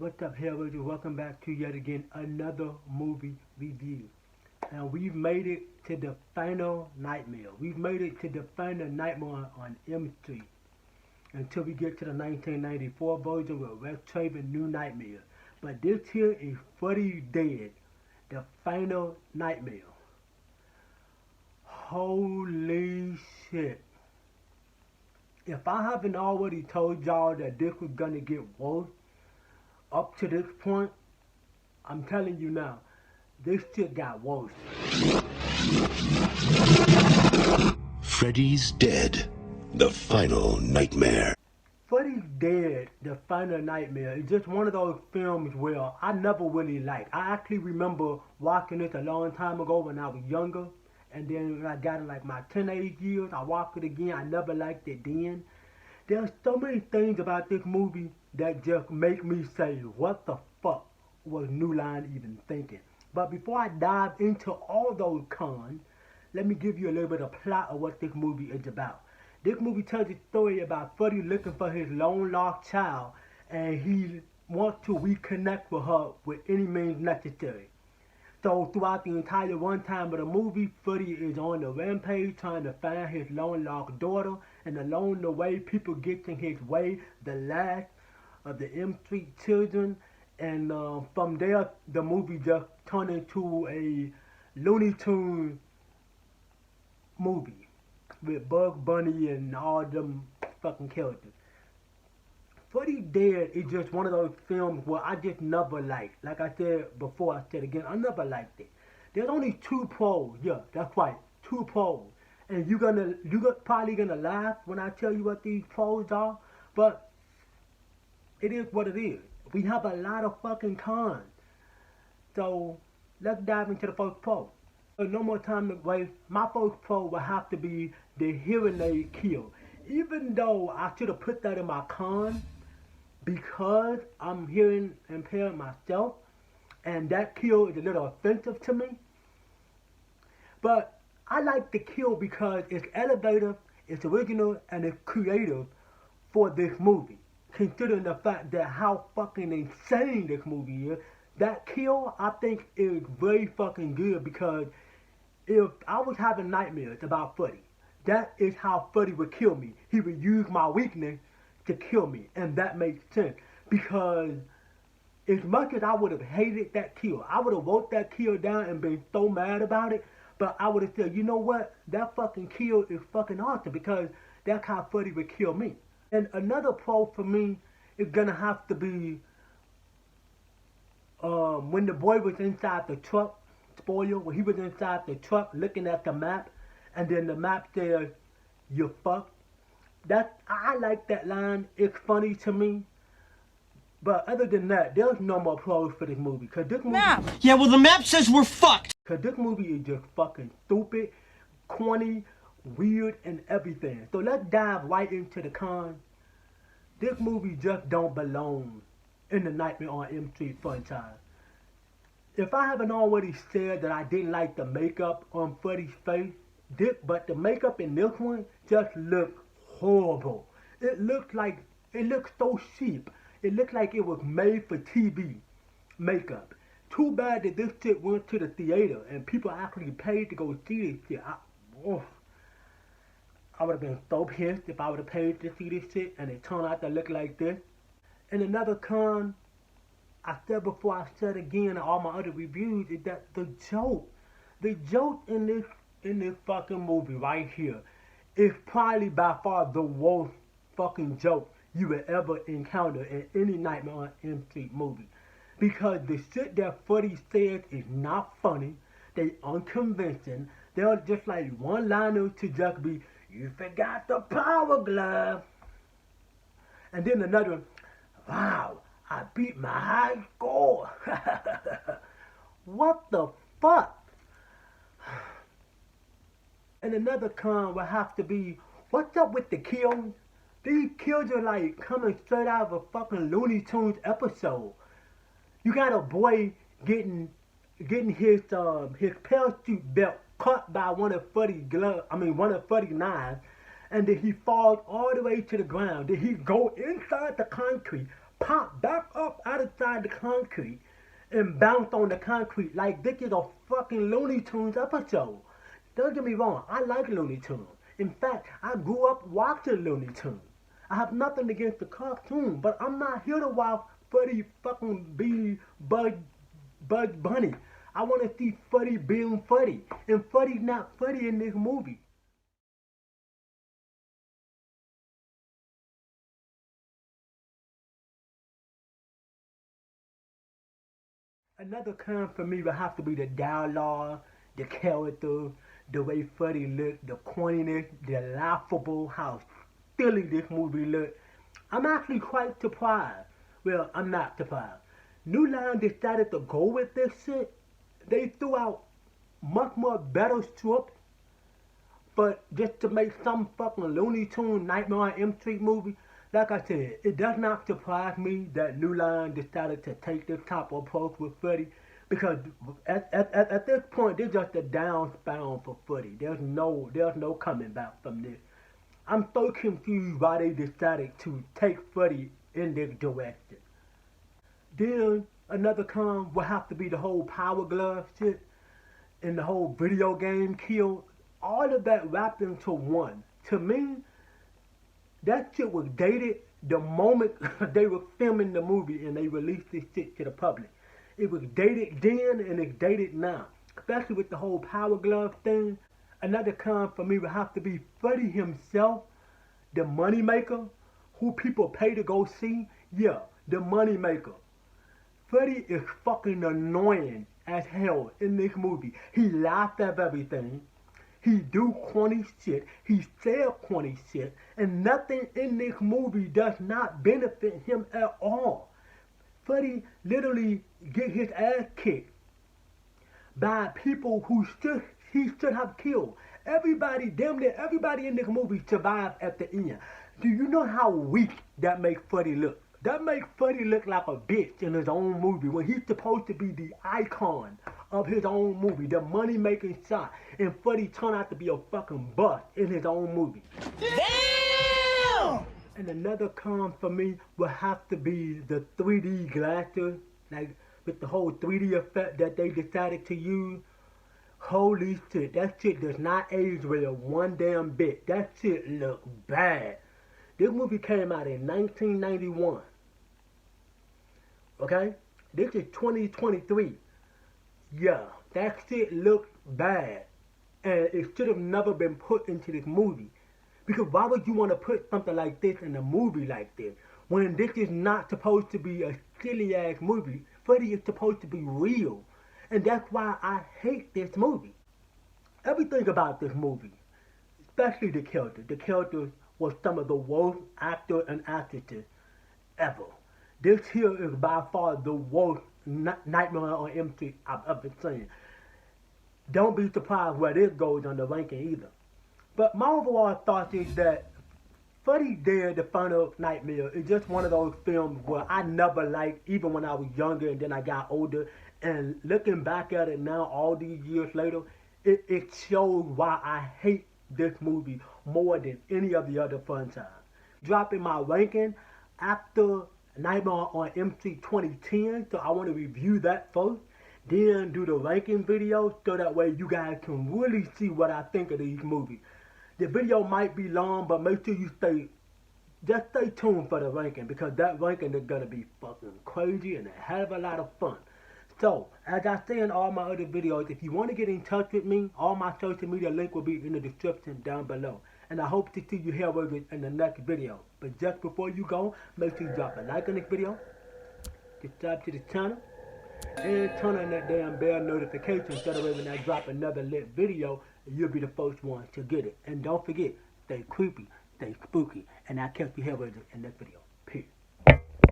What's up, Hellraisers? Welcome back to yet again another movie review. And we've made it to the final nightmare. We've made it to the final nightmare on M Street until we get to the 1994 version with Rex Traven New Nightmare. But this here is Freddy Dead, the final nightmare. Holy shit. If I haven't already told y'all that this was gonna get worse, up to this point, I'm telling you now, this shit got worse. Freddy's Dead, the final nightmare. Freddy's Dead, the final nightmare is just one of those films where I never really liked. I actually remember watching this a long time ago when I was younger, and then when I got in like my teenage years, I watched it again. I never liked it then. There's so many things about this movie that just make me say, what the fuck was New Line even thinking? But before I dive into all those cons, let me give you a little bit of plot of what this movie is about. This movie tells a story about Freddy looking for his long lost child, and he wants to reconnect with her with any means necessary. So throughout the entire runtime of the movie, Freddy is on the rampage trying to find his long lost daughter, and along the way, people get in his way, the last of the M Street children, and from there, the movie just turned into a Looney Tunes movie with Bugs Bunny and all them fucking characters. Freddy Dead is just one of those films where I just never liked. Like I said before, I said again, I never liked it. There's only two pros. Yeah, that's right, two pros. And you're probably gonna laugh when I tell you what these pros are, but it is what it is. We have a lot of fucking cons. So let's dive into the first pro. So no more time to waste. My first pro will have to be the hearing aid kill. Even though I should have put that in my con, because I'm hearing impaired myself, and that kill is a little offensive to me. But I like the kill because it's elevative, it's original, and it's creative for this movie. Considering the fact that how fucking insane this movie is, that kill I think is very fucking good, because if I was having nightmares about Freddy, that is how Freddy would kill me. He would use my weakness to kill me, and that makes sense, because as much as I would have hated that kill, I would have wrote that kill down and been so mad about it, but I would have said, you know what, that fucking kill is fucking awesome, because that's how Freddy would kill me. And another pro for me is gonna have to be when the boy was inside the truck, spoiler, when he was inside the truck looking at the map, and then the map says, "You fucked." I like that line. It's funny to me. But other than that, there's no more pros for this movie. Cause this movie, map. Yeah, well the map says we're fucked. Cause this movie is just fucking stupid, corny, weird, and everything. So let's dive right into the cons. This movie just don't belong in the Nightmare on M Street franchise. If I haven't already said that I didn't like the makeup on Freddy's face, but the makeup in this one just looked horrible. It looked so cheap. It looked like it was made for TV makeup. Too bad that this shit went to the theater and people actually paid to go see this shit. I would have been so pissed if I would have paid to see this shit and it turned out to look like this. And another con, I said before, I said again in all my other reviews, is that the joke in this fucking movie right here is probably by far the worst fucking joke you would ever encounter in any Nightmare on M Street movie. Because the shit that Freddy says is not funny, they unconvincing, they're just like one-liners to just be, "You forgot the power glove." And then another one, "Wow, I beat my high score." What the fuck? And another con will have to be, what's up with the kills? These kills are like coming straight out of a fucking Looney Tunes episode. You got a boy getting his parachute belt cut by one of Freddy's knives, and then he falls all the way to the ground. Then he go inside the concrete, popped back up outside the concrete and bounced on the concrete like this is a fucking Looney Tunes episode. Don't get me wrong, I like Looney Tunes. In fact, I grew up watching Looney Tunes. I have nothing against the cartoon, but I'm not here to watch Freddy fucking be Bugs Bunny. I want to see Freddy being Freddy, and Freddy's not Freddy in this movie. Another con for me would have to be the dialogue, the character, the way Freddy looked, the corniness, the laughable, how silly this movie looked. I'm actually quite surprised. Well, I'm not surprised. New Line decided to go with this shit. They threw out much more better scripts, but just to make some fucking Looney Tunes Nightmare on Elm Street movie. Like I said, it does not surprise me that New Line decided to take this type of approach with Freddy, because at this point, they're just a downspout for Freddy. There's no coming back from this. I'm so confused why they decided to take Freddy in this direction. Then another con will have to be the whole Power Glove shit and the whole video game kill. All of that wrapped into one. To me, that shit was dated the moment they were filming the movie and they released this shit to the public. It was dated then and it's dated now. Especially with the whole Power Glove thing. Another con for me would have to be Freddy himself, the moneymaker, who people pay to go see. Yeah, the moneymaker. Freddy is fucking annoying as hell in this movie. He laughed at everything. He do corny shit. He said corny shit. And nothing in this movie does not benefit him at all. Freddy literally get his ass kicked by people who he should have killed. Everybody, damn near everybody in this movie survived at the end. Do you know how weak that makes Freddy look? That makes Freddy look like a bitch in his own movie when he's supposed to be the icon of his own movie, the money-making shot, and Freddy turned out to be a fucking bust in his own movie. Damn! And another con for me would have to be the 3D glasses, like with the whole 3D effect that they decided to use. Holy shit, that shit does not age well one damn bit. That shit look bad. This movie came out in 1991. Okay? This is 2023. Yeah, that shit looks bad. And it should have never been put into this movie. Because why would you want to put something like this in a movie like this? When this is not supposed to be a silly ass movie. Freddy is supposed to be real. And that's why I hate this movie. Everything about this movie, especially the characters. The characters was some of the worst actors and actresses ever. This here is by far the worst Nightmare on Elm Street I've ever seen. Don't be surprised where this goes on the ranking either. But my overall thought is that Freddy Dead, The Final Nightmare is just one of those films where I never liked, even when I was younger and then I got older. And looking back at it now, all these years later, it shows why I hate this movie more than any of the other franchises. Dropping my ranking after Nightmare on Elm Street 2010, so I want to review that first, then do the ranking video, so that way you guys can really see what I think of these movies. The video might be long, but make sure you stay tuned for the ranking, because that ranking is going to be fucking crazy and a hell of a lot of fun. So, as I say in all my other videos, if you want to get in touch with me, all my social media link will be in the description down below. And I hope to see you here in the next video. But just before you go, make sure you drop a like on this video, subscribe to the channel, and turn on that damn bell notification so that way when I drop another lit video, you'll be the first one to get it. And don't forget, stay creepy, stay spooky, and I'll catch you here in the next video.